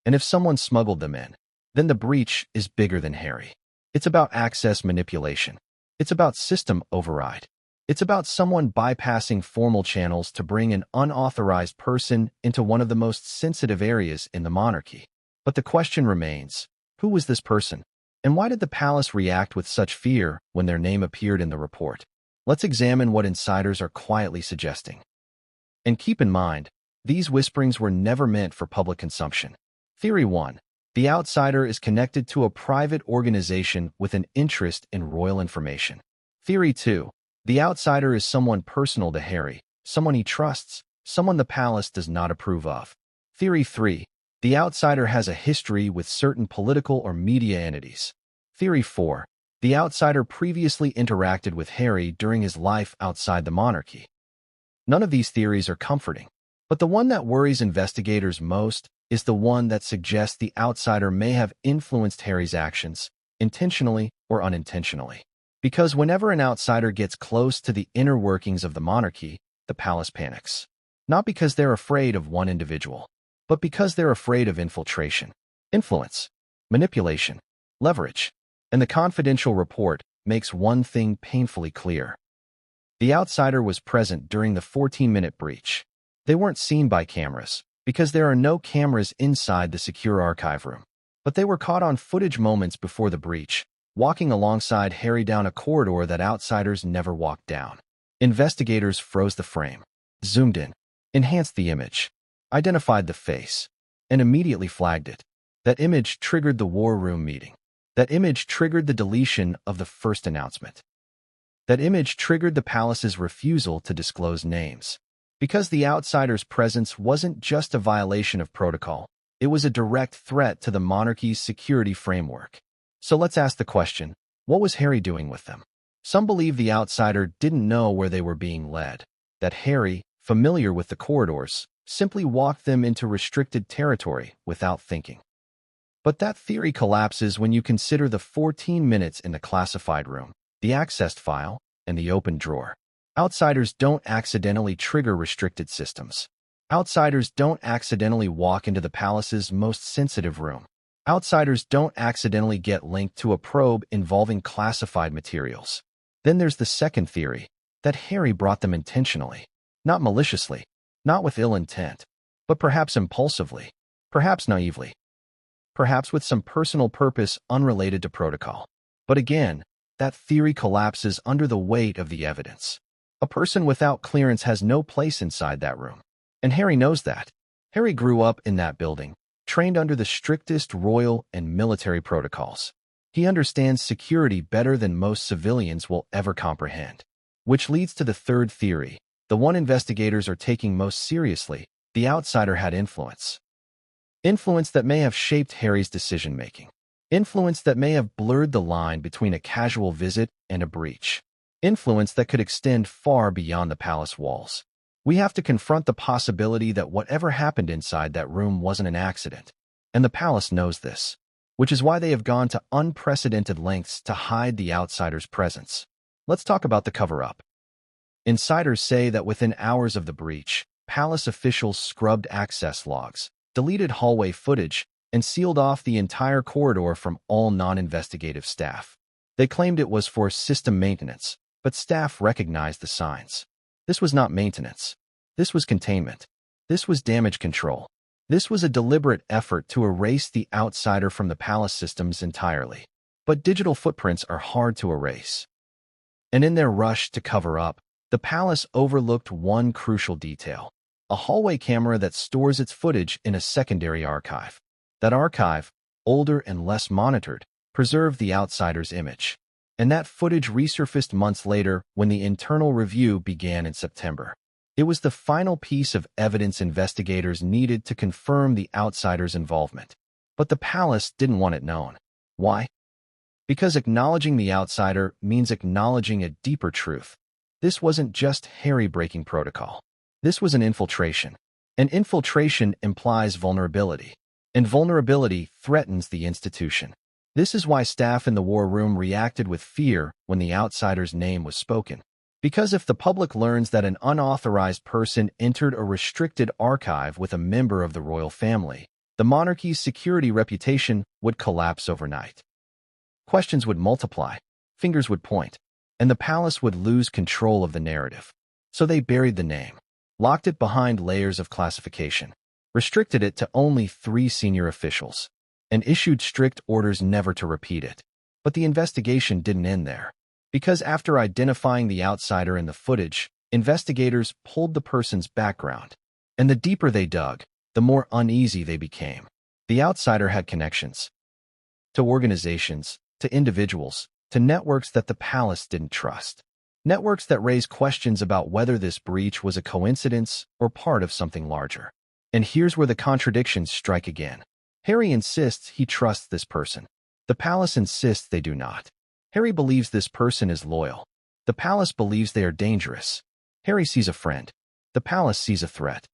And if someone smuggled them in, then the breach is bigger than Harry. It's about access manipulation. It's about system override. It's about someone bypassing formal channels to bring an unauthorized person into one of the most sensitive areas in the monarchy. But the question remains, who was this person? And why did the palace react with such fear when their name appeared in the report? Let's examine what insiders are quietly suggesting. And keep in mind, these whisperings were never meant for public consumption. Theory 1. The outsider is connected to a private organization with an interest in royal information. Theory 2. The outsider is someone personal to Harry, someone he trusts, someone the palace does not approve of. Theory 3. The outsider has a history with certain political or media entities. Theory 4. The outsider previously interacted with Harry during his life outside the monarchy. None of these theories are comforting, but the one that worries investigators most is the one that suggests the outsider may have influenced Harry's actions, intentionally or unintentionally. Because whenever an outsider gets close to the inner workings of the monarchy, the palace panics. Not because they're afraid of one individual, but because they're afraid of infiltration, influence, manipulation, leverage. And the confidential report makes one thing painfully clear. The outsider was present during the 14-minute breach. They weren't seen by cameras, because there are no cameras inside the secure archive room. But they were caught on footage moments before the breach, walking alongside Harry down a corridor that outsiders never walked down. Investigators froze the frame, zoomed in, enhanced the image, identified the face, and immediately flagged it. That image triggered the war room meeting. That image triggered the deletion of the first announcement. That image triggered the palace's refusal to disclose names. Because the outsider's presence wasn't just a violation of protocol, it was a direct threat to the monarchy's security framework. So let's ask the question, what was Harry doing with them? Some believe the outsider didn't know where they were being led, that Harry, familiar with the corridors, simply walked them into restricted territory without thinking. But that theory collapses when you consider the 14 minutes in the classified room, the accessed file, and the open drawer. Outsiders don't accidentally trigger restricted systems. Outsiders don't accidentally walk into the palace's most sensitive room. Outsiders don't accidentally get linked to a probe involving classified materials. Then there's the second theory, that Harry brought them intentionally, not maliciously, not with ill intent, but perhaps impulsively, perhaps naively. perhaps with some personal purpose unrelated to protocol. But again, that theory collapses under the weight of the evidence. A person without clearance has no place inside that room. And Harry knows that. Harry grew up in that building, trained under the strictest royal and military protocols. He understands security better than most civilians will ever comprehend. Which leads to the third theory, the one investigators are taking most seriously: the outsider had influence. Influence that may have shaped Harry's decision-making. Influence that may have blurred the line between a casual visit and a breach. Influence that could extend far beyond the palace walls. We have to confront the possibility that whatever happened inside that room wasn't an accident. And the palace knows this, which is why they have gone to unprecedented lengths to hide the outsider's presence. Let's talk about the cover-up. Insiders say that within hours of the breach, palace officials scrubbed access logs, deleted hallway footage, and sealed off the entire corridor from all non-investigative staff. They claimed it was for system maintenance, but staff recognized the signs. This was not maintenance. This was containment. This was damage control. This was a deliberate effort to erase the outsider from the palace systems entirely. But digital footprints are hard to erase. And in their rush to cover up, the palace overlooked one crucial detail: a hallway camera that stores its footage in a secondary archive. That archive, older and less monitored, preserved the outsider's image. And that footage resurfaced months later when the internal review began in September. It was the final piece of evidence investigators needed to confirm the outsider's involvement. But the palace didn't want it known. Why? Because acknowledging the outsider means acknowledging a deeper truth. This wasn't just Harry breaking protocol. This was an infiltration. And infiltration implies vulnerability. And vulnerability threatens the institution. This is why staff in the war room reacted with fear when the outsider's name was spoken. Because if the public learns that an unauthorized person entered a restricted archive with a member of the royal family, the monarchy's security reputation would collapse overnight. Questions would multiply, fingers would point, and the palace would lose control of the narrative. So they buried the name, locked it behind layers of classification, restricted it to only 3 senior officials, and issued strict orders never to repeat it. But the investigation didn't end there. Because after identifying the outsider in the footage, investigators pulled the person's background. And the deeper they dug, the more uneasy they became. The outsider had connections to organizations, to individuals, to networks that the palace didn't trust. Networks that raised questions about whether this breach was a coincidence or part of something larger. And here's where the contradictions strike again. Harry insists he trusts this person. The palace insists they do not. Harry believes this person is loyal. The palace believes they are dangerous. Harry sees a friend. The palace sees a threat.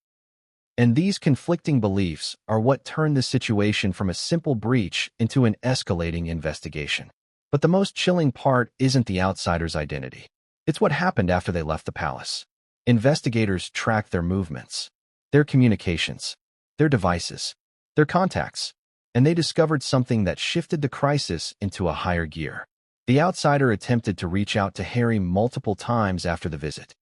And these conflicting beliefs are what turn this situation from a simple breach into an escalating investigation. But the most chilling part isn't the outsider's identity. It's what happened after they left the palace. Investigators tracked their movements, their communications, their devices, their contacts, and they discovered something that shifted the crisis into a higher gear. The outsider attempted to reach out to Harry multiple times after the visit,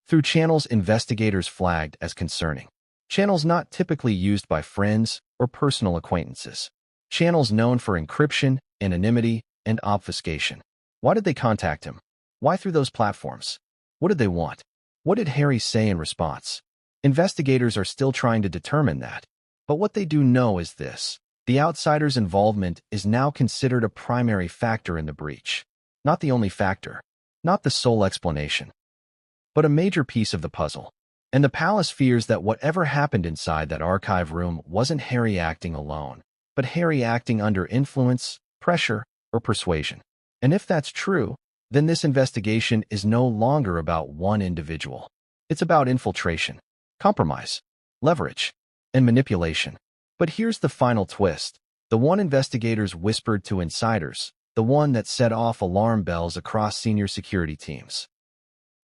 through channels investigators flagged as concerning. Channels not typically used by friends or personal acquaintances. Channels known for encryption, anonymity, and obfuscation. Why did they contact him? Why through those platforms? What did they want? What did Harry say in response? Investigators are still trying to determine that. But what they do know is this: the outsider's involvement is now considered a primary factor in the breach. Not the only factor, not the sole explanation, but a major piece of the puzzle. And the palace fears that whatever happened inside that archive room wasn't Harry acting alone, but Harry acting under influence, pressure, or persuasion. And if that's true, then this investigation is no longer about one individual. It's about infiltration, compromise, leverage, and manipulation. But here's the final twist. The one investigators whispered to insiders, the one that set off alarm bells across senior security teams.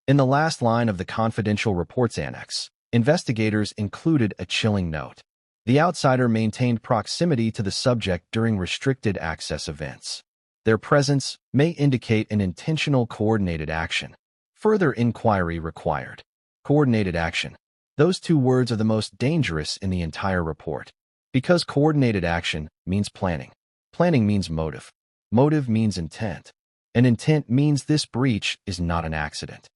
In the last line of the confidential reports annex, investigators included a chilling note. The outsider maintained proximity to the subject during restricted access events. Their presence may indicate an intentional coordinated action. Further inquiry required. Coordinated action. Those 2 words are the most dangerous in the entire report. Because coordinated action means planning. Planning means motive. Motive means intent. And intent means this breach is not an accident.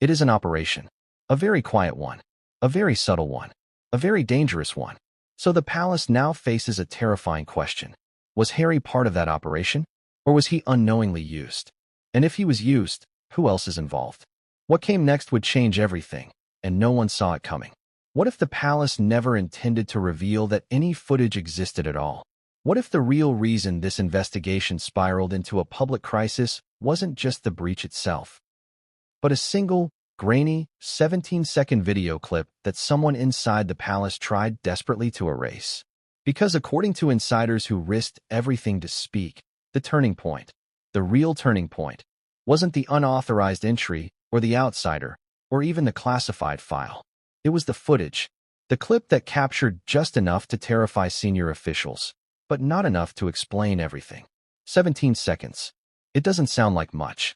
It is an operation. A very quiet one. A very subtle one. A very dangerous one. So the palace now faces a terrifying question. Was Harry part of that operation? Or was he unknowingly used? And if he was used, who else is involved? What came next would change everything, and no one saw it coming. What if the palace never intended to reveal that any footage existed at all? What if the real reason this investigation spiraled into a public crisis wasn't just the breach itself, but a single, grainy, 17-second video clip that someone inside the palace tried desperately to erase? Because according to insiders who risked everything to speak, the turning point, the real turning point, wasn't the unauthorized entry or the outsider or even the classified file. It was the footage, the clip that captured just enough to terrify senior officials, but not enough to explain everything. 17 seconds. It doesn't sound like much.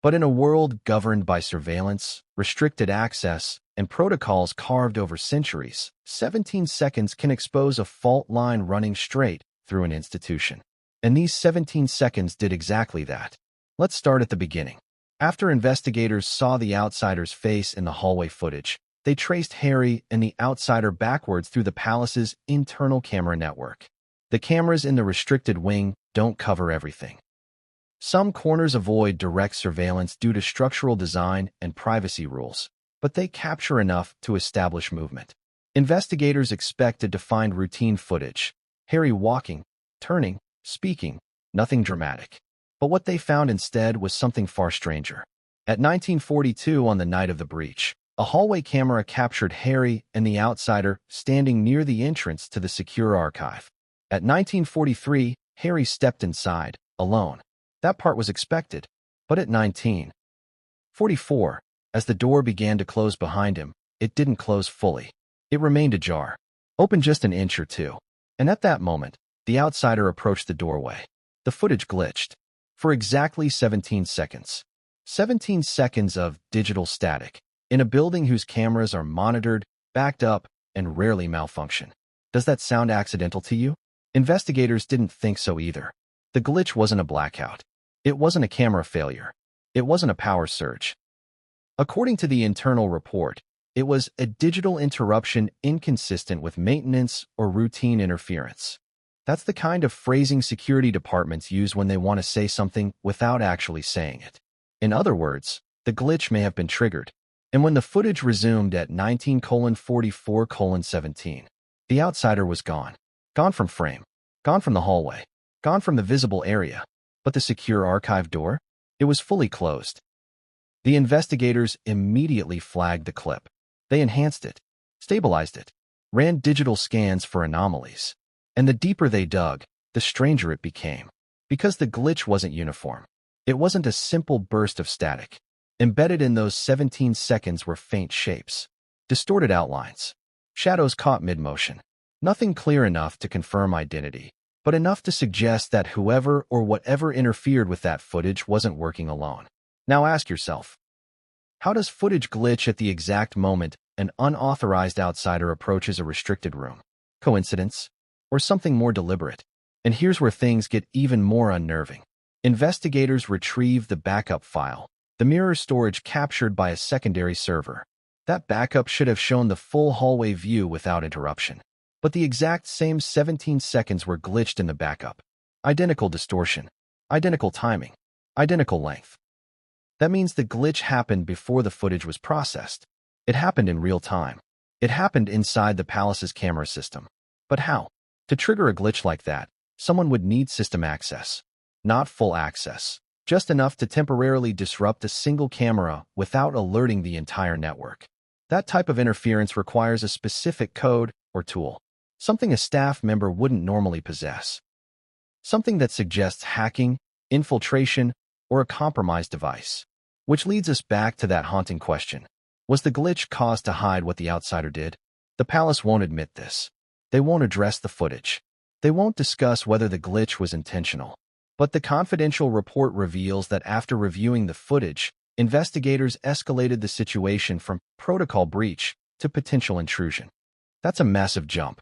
But in a world governed by surveillance, restricted access, and protocols carved over centuries, 17 seconds can expose a fault line running straight through an institution. And these 17 seconds did exactly that. Let's start at the beginning. After investigators saw the outsider's face in the hallway footage, they traced Harry and the outsider backwards through the palace's internal camera network. The cameras in the restricted wing don't cover everything. Some corners avoid direct surveillance due to structural design and privacy rules, but they capture enough to establish movement. Investigators expected to find routine footage. Harry walking, turning, speaking, nothing dramatic. But what they found instead was something far stranger. At 1942, on the night of the breach, a hallway camera captured Harry and the outsider standing near the entrance to the secure archive. At 1943, Harry stepped inside, alone. That part was expected. But at 1944, as the door began to close behind him, it didn't close fully. It remained ajar, open just an inch or two. And at that moment, the outsider approached the doorway. The footage glitched. For exactly 17 seconds. 17 seconds of digital static in a building whose cameras are monitored, backed up, and rarely malfunction. Does that sound accidental to you? Investigators didn't think so either. The glitch wasn't a blackout. It wasn't a camera failure. It wasn't a power surge. According to the internal report, it was a digital interruption inconsistent with maintenance or routine interference. That's the kind of phrasing security departments use when they want to say something without actually saying it. In other words, the glitch may have been triggered. And when the footage resumed at 19:44:17, the outsider was gone. Gone from frame. Gone from the hallway. Gone from the visible area. But the secure archive door? It was fully closed. The investigators immediately flagged the clip. They enhanced it, stabilized it, ran digital scans for anomalies. And the deeper they dug, the stranger it became. Because the glitch wasn't uniform. It wasn't a simple burst of static. Embedded in those 17 seconds were faint shapes, distorted outlines, shadows caught mid-motion. Nothing clear enough to confirm identity, but enough to suggest that whoever or whatever interfered with that footage wasn't working alone. Now ask yourself, how does footage glitch at the exact moment an unauthorized outsider approaches a restricted room? Coincidence? Or something more deliberate? And here's where things get even more unnerving. Investigators retrieve the backup file, the mirror storage captured by a secondary server. That backup should have shown the full hallway view without interruption. But the exact same 17 seconds were glitched in the backup. Identical distortion, identical timing, identical length. That means the glitch happened before the footage was processed. It happened in real time. It happened inside the palace's camera system. But how? To trigger a glitch like that, someone would need system access. Not full access. Just enough to temporarily disrupt a single camera without alerting the entire network. That type of interference requires a specific code or tool. Something a staff member wouldn't normally possess. Something that suggests hacking, infiltration, or a compromised device. Which leads us back to that haunting question. Was the glitch caused to hide what the outsider did? The palace won't admit this. They won't address the footage. They won't discuss whether the glitch was intentional. But the confidential report reveals that after reviewing the footage, investigators escalated the situation from protocol breach to potential intrusion. That's a massive jump.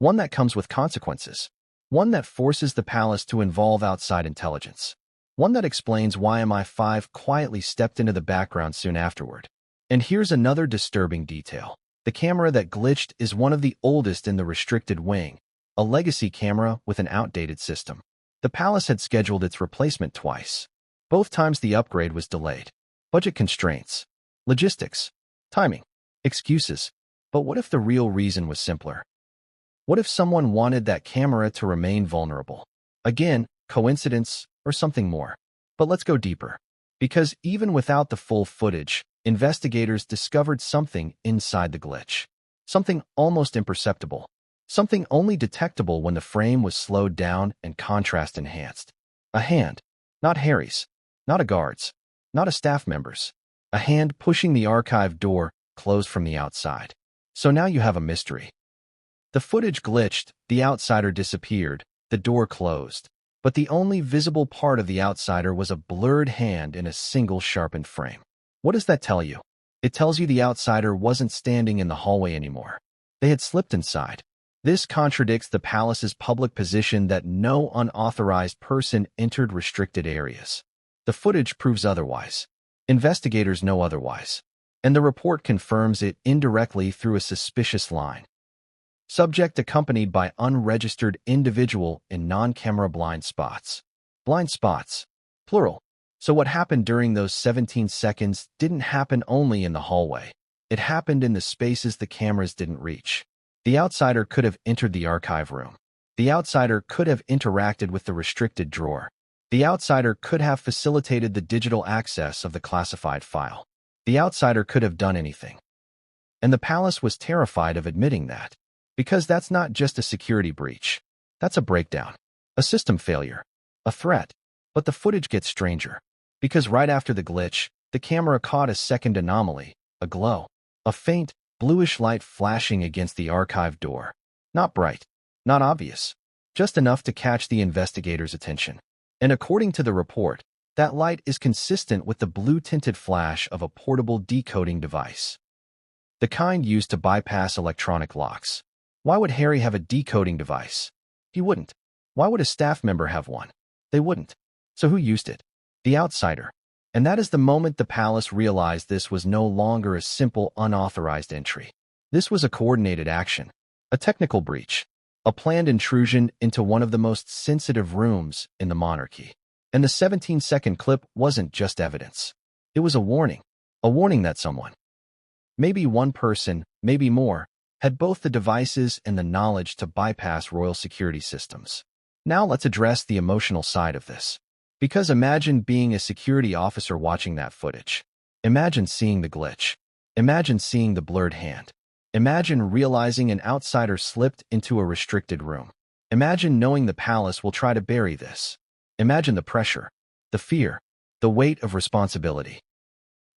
one that comes with consequences, one that forces the palace to involve outside intelligence, one that explains why MI5 quietly stepped into the background soon afterward. And here's another disturbing detail. The camera that glitched is one of the oldest in the restricted wing, a legacy camera with an outdated system. The palace had scheduled its replacement twice. Both times the upgrade was delayed. Budget constraints, logistics, timing, excuses. But what if the real reason was simpler? What if someone wanted that camera to remain vulnerable? Again, coincidence or something more? But let's go deeper. Because even without the full footage, investigators discovered something inside the glitch. Something almost imperceptible. Something only detectable when the frame was slowed down and contrast enhanced. A hand. Not Harry's. Not a guard's. Not a staff member's. A hand pushing the archive door closed from the outside. So now you have a mystery. The footage glitched, the outsider disappeared, the door closed. But the only visible part of the outsider was a blurred hand in a single sharpened frame. What does that tell you? It tells you the outsider wasn't standing in the hallway anymore. They had slipped inside. This contradicts the palace's public position that no unauthorized person entered restricted areas. The footage proves otherwise. Investigators know otherwise. And the report confirms it indirectly through a suspicious line. Subject accompanied by unregistered individual in non-camera blind spots. Blind spots. Plural. So what happened during those 17 seconds didn't happen only in the hallway. It happened in the spaces the cameras didn't reach. The outsider could have entered the archive room. The outsider could have interacted with the restricted drawer. The outsider could have facilitated the digital access of the classified file. The outsider could have done anything. And the palace was terrified of admitting that. Because that's not just a security breach. That's a breakdown. A system failure. A threat. But the footage gets stranger. Because right after the glitch, the camera caught a second anomaly, a glow. A faint, bluish light flashing against the archive door. Not bright. Not obvious. Just enough to catch the investigator's attention. And according to the report, that light is consistent with the blue-tinted flash of a portable decoding device. The kind used to bypass electronic locks. Why would Harry have a decoding device? He wouldn't. Why would a staff member have one? They wouldn't. So who used it? The outsider. And that is the moment the palace realized this was no longer a simple unauthorized entry. This was a coordinated action, a technical breach, a planned intrusion into one of the most sensitive rooms in the monarchy. And the 17-second clip wasn't just evidence. It was a warning that someone, maybe one person, maybe more, had both the devices and the knowledge to bypass royal security systems. Now let's address the emotional side of this. Because imagine being a security officer watching that footage. Imagine seeing the glitch. Imagine seeing the blurred hand. Imagine realizing an outsider slipped into a restricted room. Imagine knowing the palace will try to bury this. Imagine the pressure, the fear, the weight of responsibility.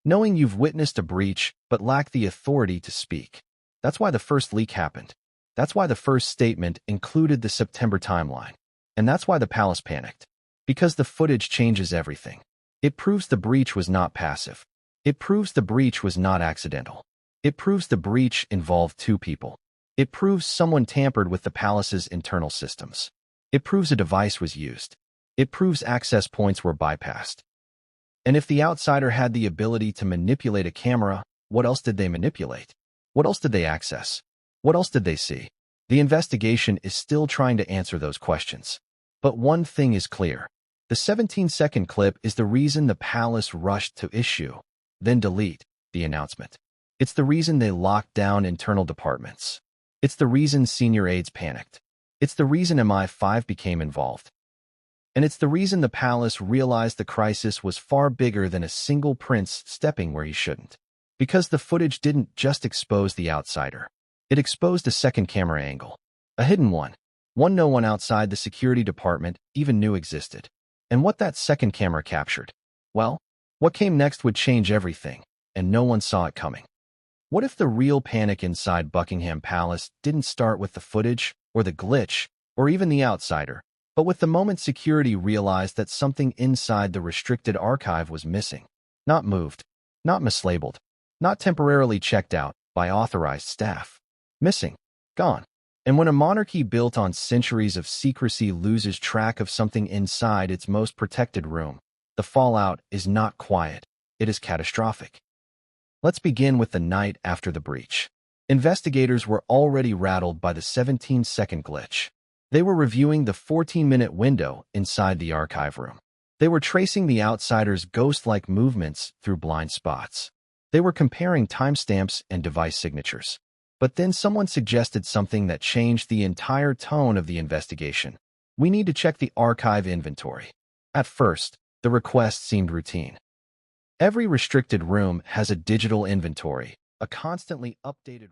Knowing you've witnessed a breach but lack the authority to speak. That's why the first leak happened. That's why the first statement included the September timeline. And that's why the palace panicked. Because the footage changes everything. It proves the breach was not passive. It proves the breach was not accidental. It proves the breach involved two people. It proves someone tampered with the palace's internal systems. It proves a device was used. It proves access points were bypassed. And if the outsider had the ability to manipulate a camera, what else did they manipulate? What else did they access? What else did they see? The investigation is still trying to answer those questions. But one thing is clear. The 17-second clip is the reason the palace rushed to issue, then delete, the announcement. It's the reason they locked down internal departments. It's the reason senior aides panicked. It's the reason MI5 became involved. And it's the reason the palace realized the crisis was far bigger than a single prince stepping where he shouldn't. Because the footage didn't just expose the outsider. It exposed a second camera angle. A hidden one. One no one outside the security department even knew existed. And what that second camera captured? Well, what came next would change everything, and no one saw it coming. What if the real panic inside Buckingham Palace didn't start with the footage, or the glitch, or even the outsider, but with the moment security realized that something inside the restricted archive was missing? Not moved, not mislabeled, not temporarily checked out by authorized staff. Missing. Gone. And when a monarchy built on centuries of secrecy loses track of something inside its most protected room, the fallout is not quiet, it is catastrophic. Let's begin with the night after the breach. Investigators were already rattled by the 17-second glitch. They were reviewing the 14-minute window inside the archive room. They were tracing the outsider's ghost-like movements through blind spots. They were comparing timestamps and device signatures. But then someone suggested something that changed the entire tone of the investigation. We need to check the archive inventory. At first, the request seemed routine. Every restricted room has a digital inventory, a constantly updated